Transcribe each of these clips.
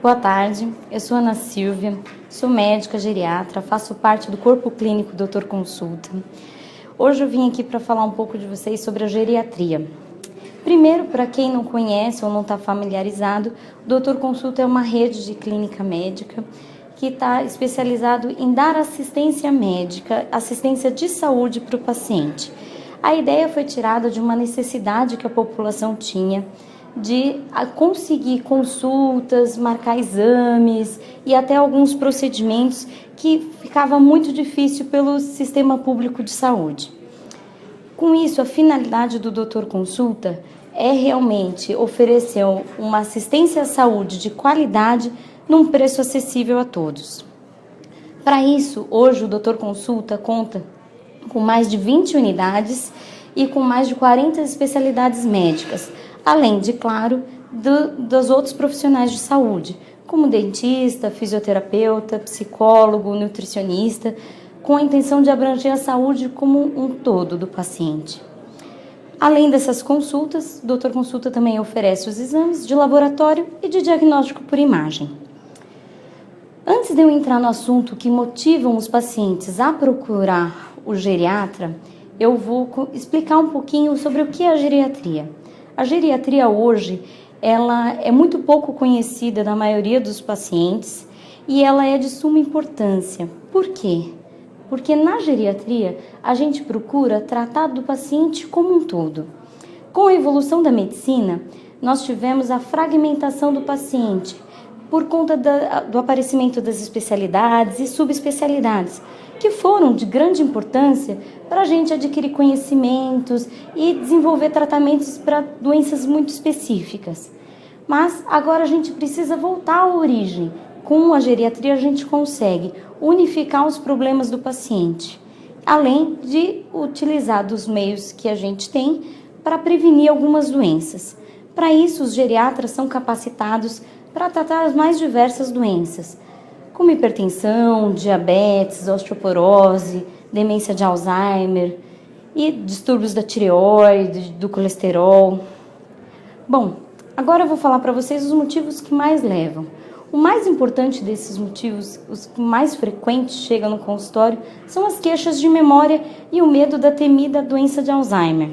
Boa tarde, eu sou Ana Silvia, sou médica geriatra, faço parte do corpo clínico Doutor Consulta. Hoje eu vim aqui para falar um pouco de vocês sobre a geriatria. Primeiro, para quem não conhece ou não está familiarizado, o Doutor Consulta é uma rede de clínica médica que está especializado em dar assistência médica, assistência de saúde para o paciente. A ideia foi tirada de uma necessidade que a população tinha de conseguir consultas, marcar exames e até alguns procedimentos que ficava muito difícil pelo sistema público de saúde. Com isso, a finalidade do Doutor Consulta é realmente oferecer uma assistência à saúde de qualidade num preço acessível a todos. Para isso, hoje o Doutor Consulta conta com mais de 20 unidades e com mais de 40 especialidades médicas, além de, claro, dos outros profissionais de saúde, como dentista, fisioterapeuta, psicólogo, nutricionista, com a intenção de abranger a saúde como um todo do paciente. Além dessas consultas, o Doutor Consulta também oferece os exames de laboratório e de diagnóstico por imagem. Antes de eu entrar no assunto que motivam os pacientes a procurar o geriatra, eu vou explicar um pouquinho sobre o que é a geriatria. A geriatria hoje, ela é muito pouco conhecida da maioria dos pacientes e ela é de suma importância. Por quê? Porque na geriatria a gente procura tratar do paciente como um todo. Com a evolução da medicina, nós tivemos a fragmentação do paciente por conta do aparecimento das especialidades e subespecialidades, que foram de grande importância para a gente adquirir conhecimentos e desenvolver tratamentos para doenças muito específicas. Mas agora a gente precisa voltar à origem. Com a geriatria a gente consegue unificar os problemas do paciente, além de utilizar dos meios que a gente tem para prevenir algumas doenças. Para isso, os geriatras são capacitados para tratar as mais diversas doenças, como hipertensão, diabetes, osteoporose, demência de Alzheimer e distúrbios da tireoide, do colesterol. Bom, agora eu vou falar para vocês os motivos que mais levam. O mais importante desses motivos, os mais frequentes chegam no consultório, são as queixas de memória e o medo da temida doença de Alzheimer.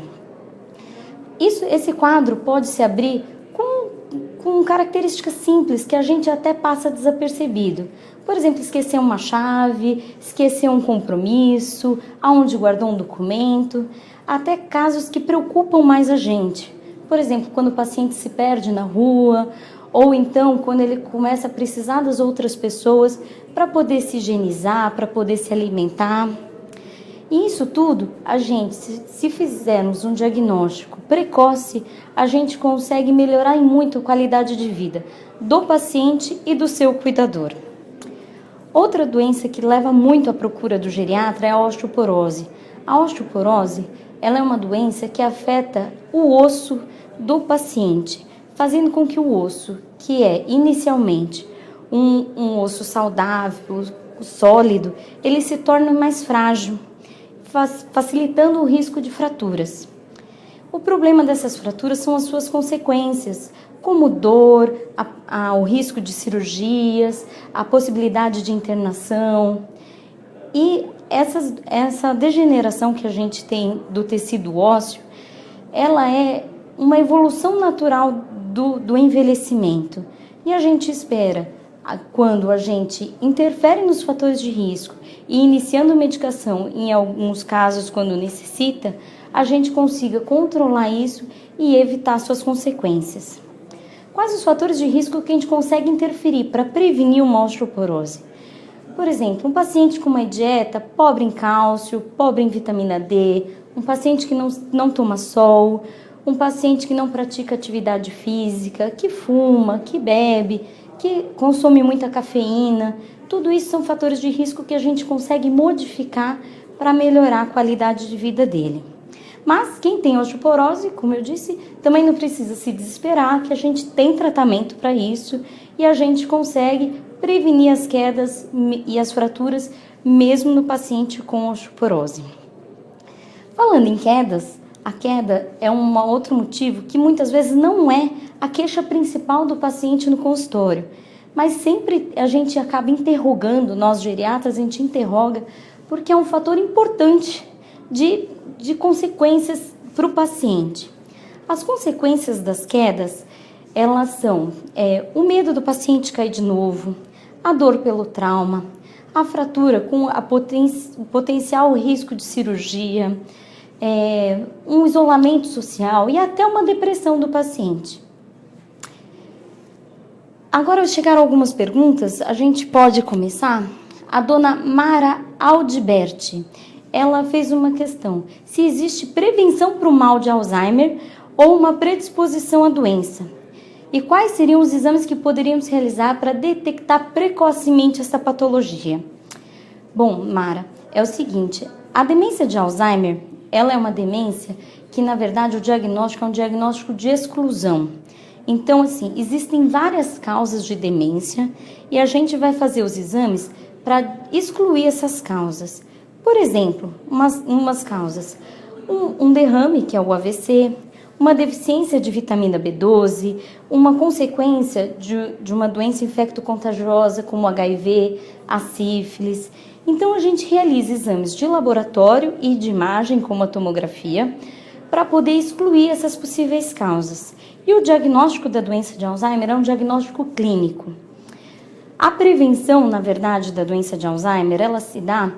Esse quadro pode se abrir com características simples que a gente até passa desapercebido. Por exemplo, esquecer uma chave, esquecer um compromisso, aonde guardou um documento, até casos que preocupam mais a gente. Por exemplo, quando o paciente se perde na rua, ou então quando ele começa a precisar das outras pessoas para poder se higienizar, para poder se alimentar. E isso tudo, a gente, se fizermos um diagnóstico precoce, a gente consegue melhorar em muito a qualidade de vida do paciente e do seu cuidador. Outra doença que leva muito à procura do geriatra é a osteoporose. A osteoporose, ela é uma doença que afeta o osso do paciente, fazendo com que o osso, que é inicialmente um osso saudável, sólido, ele se torne mais frágil, facilitando o risco de fraturas. O problema dessas fraturas são as suas consequências, como dor, o risco de cirurgias, a possibilidade de internação. E essa degeneração que a gente tem do tecido ósseo, ela é uma evolução natural do envelhecimento. E a gente espera, quando a gente interfere nos fatores de risco e iniciando medicação, em alguns casos quando necessita, a gente consiga controlar isso e evitar suas consequências. Quais os fatores de risco que a gente consegue interferir para prevenir uma osteoporose? Por exemplo, um paciente com uma dieta pobre em cálcio, pobre em vitamina D, um paciente que não toma sol, um paciente que não pratica atividade física, que fuma, que bebe, que consome muita cafeína. Tudo isso são fatores de risco que a gente consegue modificar para melhorar a qualidade de vida dele. Mas quem tem osteoporose, como eu disse, também não precisa se desesperar, que a gente tem tratamento para isso e a gente consegue prevenir as quedas e as fraturas mesmo no paciente com osteoporose. Falando em quedas, a queda é um outro motivo que muitas vezes não é a queixa principal do paciente no consultório, mas sempre a gente acaba interrogando, nós geriatras, a gente interroga, porque é um fator importante de consequências para o paciente. As consequências das quedas, elas são o medo do paciente cair de novo, a dor pelo trauma, a fratura com o potencial risco de cirurgia, um isolamento social e até uma depressão do paciente. Agora chegaram algumas perguntas, a gente pode começar? A dona Mara Aldiberti, ela fez uma questão: se existe prevenção para o mal de Alzheimer ou uma predisposição à doença? E quais seriam os exames que poderíamos realizar para detectar precocemente essa patologia? Bom, Mara, é o seguinte, a demência de Alzheimer, ela é uma demência que, na verdade, o diagnóstico é um diagnóstico de exclusão. Então, assim, existem várias causas de demência e a gente vai fazer os exames para excluir essas causas. Por exemplo, umas causas, um derrame, que é o AVC, uma deficiência de vitamina B12, uma consequência de uma doença infecto-contagiosa como o HIV, a sífilis. Então, a gente realiza exames de laboratório e de imagem, como a tomografia, para poder excluir essas possíveis causas. E o diagnóstico da doença de Alzheimer é um diagnóstico clínico. A prevenção, na verdade, da doença de Alzheimer, ela se dá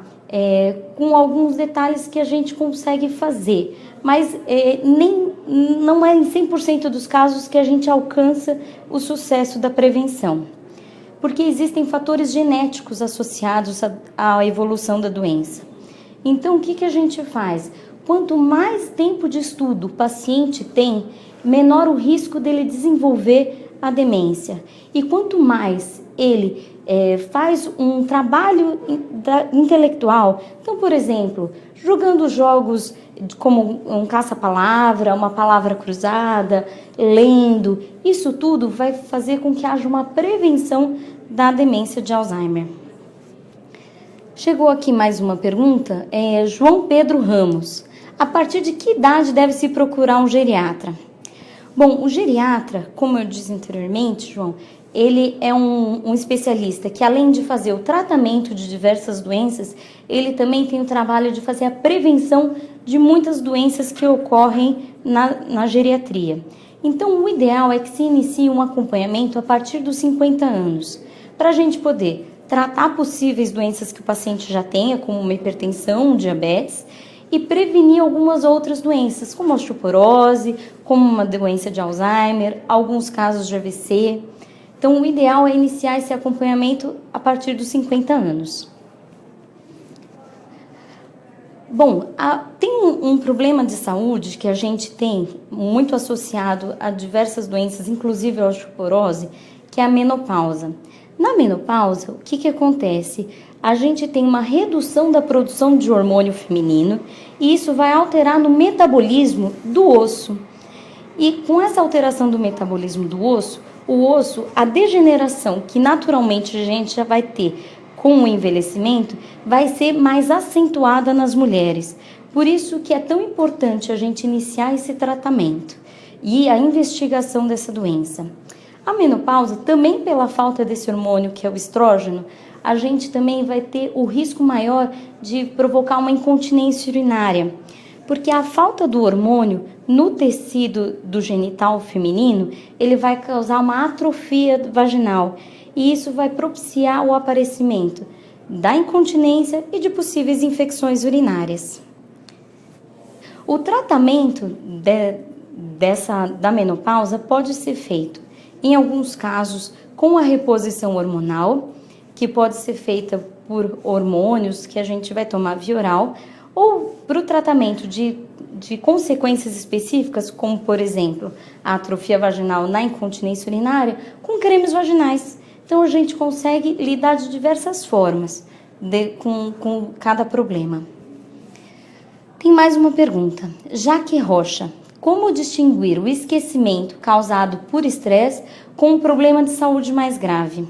com alguns detalhes que a gente consegue fazer, mas não é em 100% dos casos que a gente alcança o sucesso da prevenção, porque existem fatores genéticos associados à evolução da doença. Então, o que a gente faz? Quanto mais tempo de estudo o paciente tem, menor o risco dele desenvolver a demência. E quanto mais ele faz um trabalho intelectual, então, por exemplo, jogando jogos como um caça-palavra, uma palavra cruzada, lendo, isso tudo vai fazer com que haja uma prevenção da demência de Alzheimer. Chegou aqui mais uma pergunta, João Pedro Ramos. A partir de que idade deve-se procurar um geriatra? Bom, o geriatra, como eu disse anteriormente, João, ele é um especialista que, além de fazer o tratamento de diversas doenças, ele também tem o trabalho de fazer a prevenção de muitas doenças que ocorrem na geriatria. Então, o ideal é que se inicie um acompanhamento a partir dos 50 anos, para a gente poder tratar possíveis doenças que o paciente já tenha, como uma hipertensão, diabetes, e prevenir algumas outras doenças, como osteoporose, como uma doença de Alzheimer, alguns casos de AVC. Então, o ideal é iniciar esse acompanhamento a partir dos 50 anos. Bom, tem um problema de saúde que a gente tem muito associado a diversas doenças, inclusive a osteoporose, que é a menopausa. Na menopausa, o que acontece? A gente tem uma redução da produção de hormônio feminino e isso vai alterar no metabolismo do osso. E com essa alteração do metabolismo do osso, a degeneração que naturalmente a gente já vai ter com o envelhecimento, vai ser mais acentuada nas mulheres. Por isso que é tão importante a gente iniciar esse tratamento e a investigação dessa doença. A menopausa, também pela falta desse hormônio que é o estrógeno, a gente também vai ter o risco maior de provocar uma incontinência urinária, porque a falta do hormônio no tecido do genital feminino, ele vai causar uma atrofia vaginal e isso vai propiciar o aparecimento da incontinência e de possíveis infecções urinárias. O tratamento da menopausa pode ser feito, em alguns casos, com a reposição hormonal, que pode ser feita por hormônios que a gente vai tomar via oral, ou para o tratamento de consequências específicas, como, por exemplo, a atrofia vaginal na incontinência urinária, com cremes vaginais. Então, a gente consegue lidar de diversas formas com cada problema. Tem mais uma pergunta. Jaque Rocha. Como distinguir o esquecimento causado por estresse com um problema de saúde mais grave?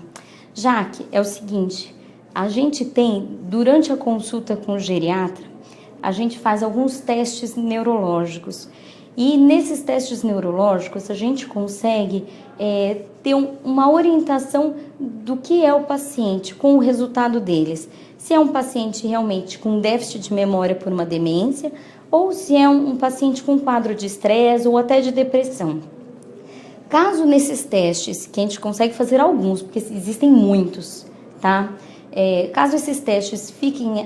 Jaque, é o seguinte, a gente tem, durante a consulta com o geriatra, a gente faz alguns testes neurológicos E nesses testes neurológicos a gente consegue ter uma orientação do que é o paciente com o resultado deles. Se é um paciente realmente com déficit de memória por uma demência ou se é um paciente com quadro de estresse ou até de depressão. Caso nesses testes, que a gente consegue fazer alguns, porque existem muitos, tá? Caso esses testes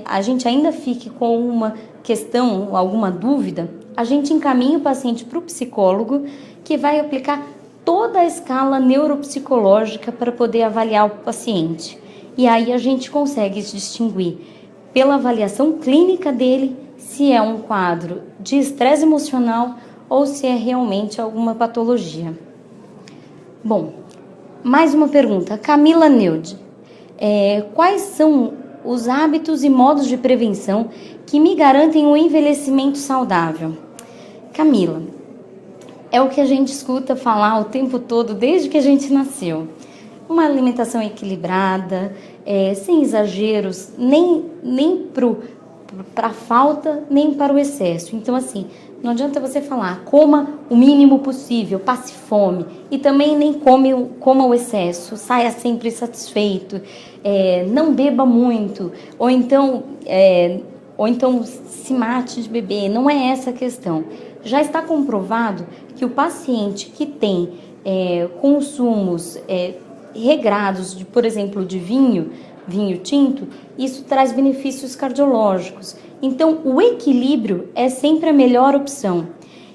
a gente ainda fique com uma questão, alguma dúvida, a gente encaminha o paciente para o psicólogo, que vai aplicar toda a escala neuropsicológica para poder avaliar o paciente. E aí a gente consegue distinguir pela avaliação clínica dele se é um quadro de estresse emocional ou se é realmente alguma patologia. Bom, mais uma pergunta. Camila Neude. Quais são os hábitos e modos de prevenção que me garantem um envelhecimento saudável? Camila, é o que a gente escuta falar o tempo todo desde que a gente nasceu. Uma alimentação equilibrada, sem exageros, nem para a falta, nem para o excesso. Então, assim, não adianta você falar, coma o mínimo possível, passe fome, e também nem coma o excesso, saia sempre satisfeito, não beba muito, ou então se mate de beber. Não é essa a questão. Já está comprovado que o paciente que tem consumos regrados, por exemplo, de vinho tinto, isso traz benefícios cardiológicos. Então, o equilíbrio é sempre a melhor opção.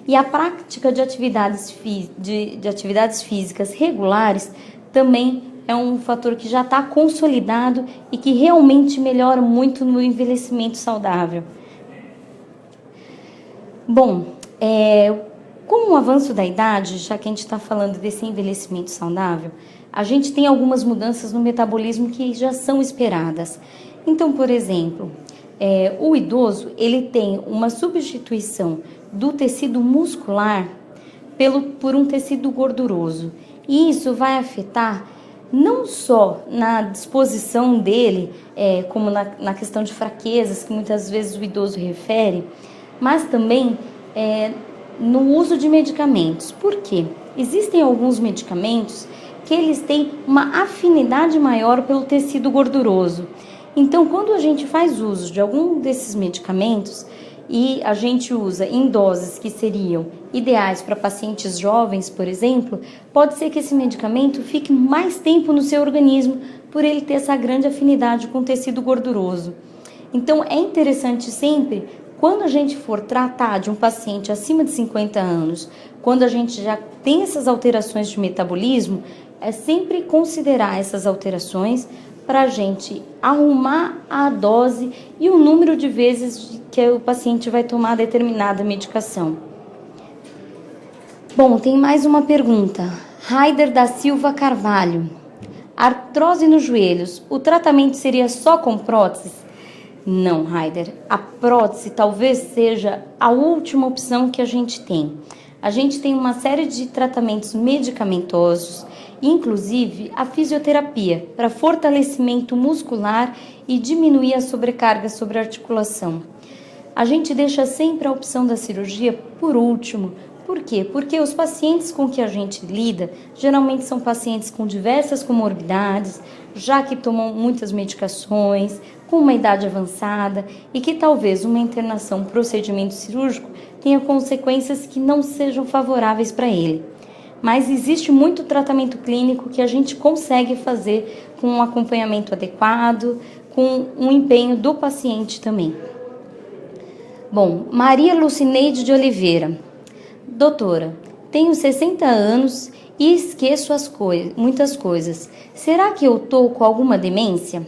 E a prática de atividades físicas regulares também é um fator que já está consolidado e que realmente melhora muito no envelhecimento saudável. Bom, com o avanço da idade, já que a gente está falando desse envelhecimento saudável, a gente tem algumas mudanças no metabolismo que já são esperadas. Então, por exemplo, o idoso ele tem uma substituição do tecido muscular por um tecido gorduroso. E isso vai afetar não só na disposição dele, como na questão de fraquezas que muitas vezes o idoso refere, mas também no uso de medicamentos. Por quê? Existem alguns medicamentos que eles têm uma afinidade maior pelo tecido gorduroso. Então, quando a gente faz uso de algum desses medicamentos e a gente usa em doses que seriam ideais para pacientes jovens, por exemplo, pode ser que esse medicamento fique mais tempo no seu organismo por ele ter essa grande afinidade com o tecido gorduroso. Então, é interessante sempre, quando a gente for tratar de um paciente acima de 50 anos, quando a gente já tem essas alterações de metabolismo, é sempre considerar essas alterações para a gente arrumar a dose e o número de vezes que o paciente vai tomar determinada medicação. Bom, tem mais uma pergunta. Raider da Silva Carvalho. Artrose nos joelhos, o tratamento seria só com prótese? Não, Raider. A prótese talvez seja a última opção que a gente tem. A gente tem uma série de tratamentos medicamentosos, inclusive a fisioterapia, para fortalecimento muscular e diminuir a sobrecarga sobre a articulação. A gente deixa sempre a opção da cirurgia por último. Por quê? Porque os pacientes com que a gente lida, geralmente são pacientes com diversas comorbidades, já que tomam muitas medicações, com uma idade avançada e que talvez uma internação, um procedimento cirúrgico tenha consequências que não sejam favoráveis para ele. Mas existe muito tratamento clínico que a gente consegue fazer com um acompanhamento adequado, com um empenho do paciente também. Bom, Maria Lucineide de Oliveira. Doutora, tenho 60 anos e esqueço muitas coisas. Será que eu estou com alguma demência?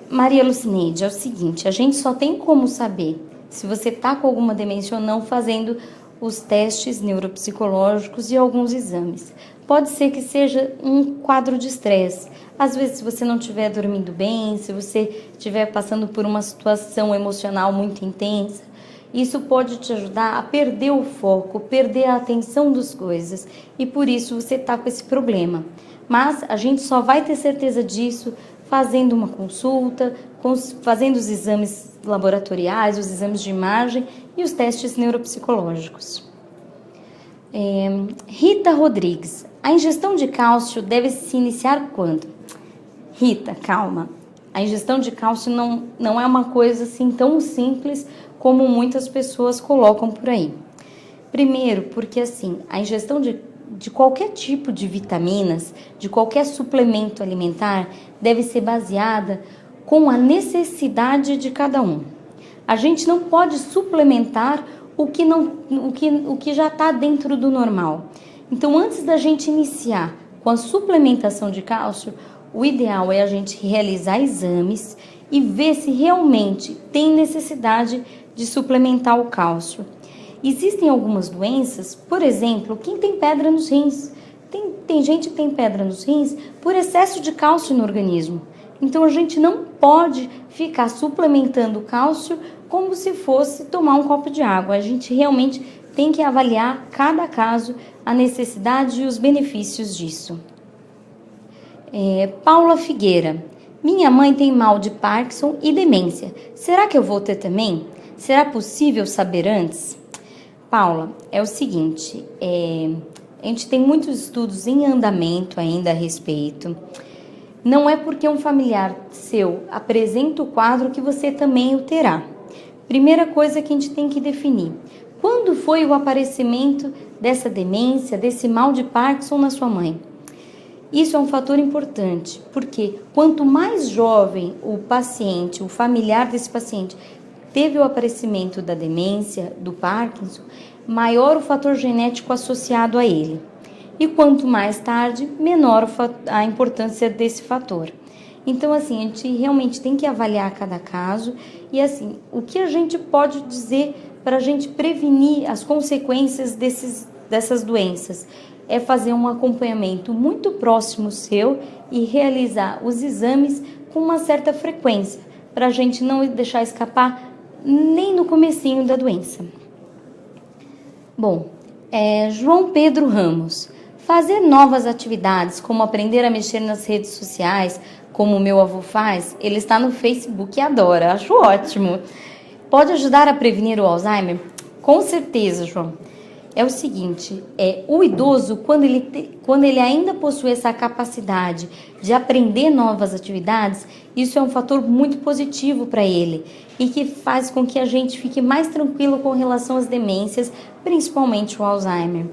Maria Lucineide, é o seguinte, a gente só tem como saber se você está com alguma demência ou não fazendo os testes neuropsicológicos e alguns exames. Pode ser que seja um quadro de estresse. Às vezes, se você não estiver dormindo bem, se você estiver passando por uma situação emocional muito intensa, isso pode te ajudar a perder o foco, perder a atenção das coisas e por isso você está com esse problema. Mas a gente só vai ter certeza disso fazendo uma consulta, fazendo os exames laboratoriais, os exames de imagem e os testes neuropsicológicos. Rita Rodrigues, a ingestão de cálcio deve se iniciar quando? Rita, calma. A ingestão de cálcio não é uma coisa assim tão simples como muitas pessoas colocam por aí. Primeiro, porque assim, a ingestão de qualquer tipo de vitaminas, de qualquer suplemento alimentar, deve ser baseada com a necessidade de cada um. A gente não pode suplementar o que já está dentro do normal. Então, antes da gente iniciar com a suplementação de cálcio, o ideal é a gente realizar exames e ver se realmente tem necessidade de suplementar o cálcio. Existem algumas doenças, por exemplo, quem tem pedra nos rins. Tem gente que tem pedra nos rins por excesso de cálcio no organismo. Então, a gente não pode ficar suplementando cálcio como se fosse tomar um copo de água. A gente realmente tem que avaliar cada caso, a necessidade e os benefícios disso. Paula Figueira. Minha mãe tem mal de Parkinson e demência. Será que eu vou ter também? Será possível saber antes? Paula, é o seguinte, a gente tem muitos estudos em andamento ainda a respeito. Não é porque um familiar seu apresenta o quadro que você também o terá. Primeira coisa que a gente tem que definir, quando foi o aparecimento dessa demência, desse mal de Parkinson na sua mãe? Isso é um fator importante, porque quanto mais jovem o paciente, o familiar desse paciente, teve o aparecimento da demência, do Parkinson, maior o fator genético associado a ele. E quanto mais tarde, menor a importância desse fator. Então, assim, a gente realmente tem que avaliar cada caso e, assim, o que a gente pode dizer para a gente prevenir as consequências dessas doenças é fazer um acompanhamento muito próximo seu e realizar os exames com uma certa frequência, para a gente não deixar escapar nem no comecinho da doença. Bom, João Pedro Ramos. Fazer novas atividades, como aprender a mexer nas redes sociais, como o meu avô faz, ele está no Facebook e adora, acho ótimo. Pode ajudar a prevenir o Alzheimer? Com certeza, João. É o seguinte, o idoso, quando ele ainda possui essa capacidade de aprender novas atividades, isso é um fator muito positivo para ele e que faz com que a gente fique mais tranquilo com relação às demências, principalmente o Alzheimer.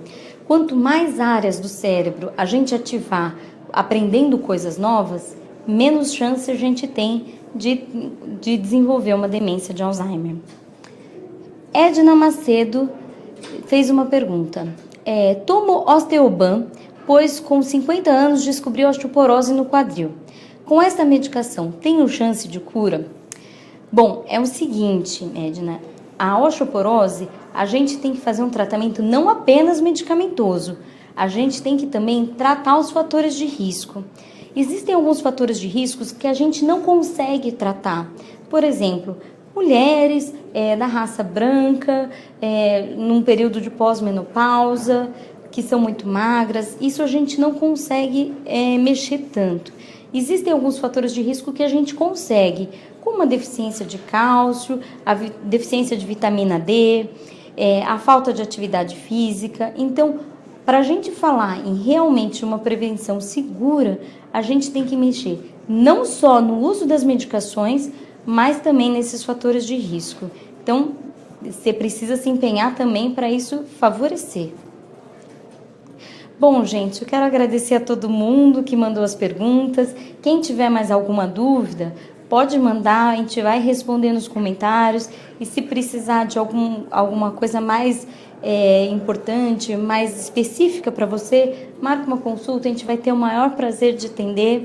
Quanto mais áreas do cérebro a gente ativar aprendendo coisas novas, menos chance a gente tem de desenvolver uma demência de Alzheimer. Edna Macedo fez uma pergunta. Tomo Osteoban, pois com 50 anos descobri osteoporose no quadril. Com esta medicação, tenho chance de cura? Bom, é o seguinte, Edna, a osteoporose, a gente tem que fazer um tratamento não apenas medicamentoso, a gente tem que também tratar os fatores de risco. Existem alguns fatores de riscos que a gente não consegue tratar. Por exemplo, mulheres da raça branca, num período de pós-menopausa, que são muito magras, isso a gente não consegue mexer tanto. Existem alguns fatores de risco que a gente consegue, como a deficiência de cálcio, a deficiência de vitamina D, a falta de atividade física. Então, para a gente falar em realmente uma prevenção segura, a gente tem que mexer não só no uso das medicações, mas também nesses fatores de risco. Então, você precisa se empenhar também para isso favorecer. Bom, gente, eu quero agradecer a todo mundo que mandou as perguntas. Quem tiver mais alguma dúvida, pode mandar, a gente vai responder nos comentários. E se precisar de alguma coisa mais importante, mais específica para você, marca uma consulta, a gente vai ter o maior prazer de atender.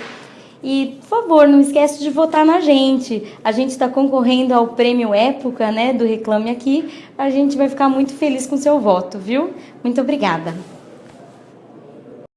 E, por favor, não esquece de votar na gente. A gente está concorrendo ao Prêmio Época, né, do Reclame Aqui. A gente vai ficar muito feliz com o seu voto, viu? Muito obrigada.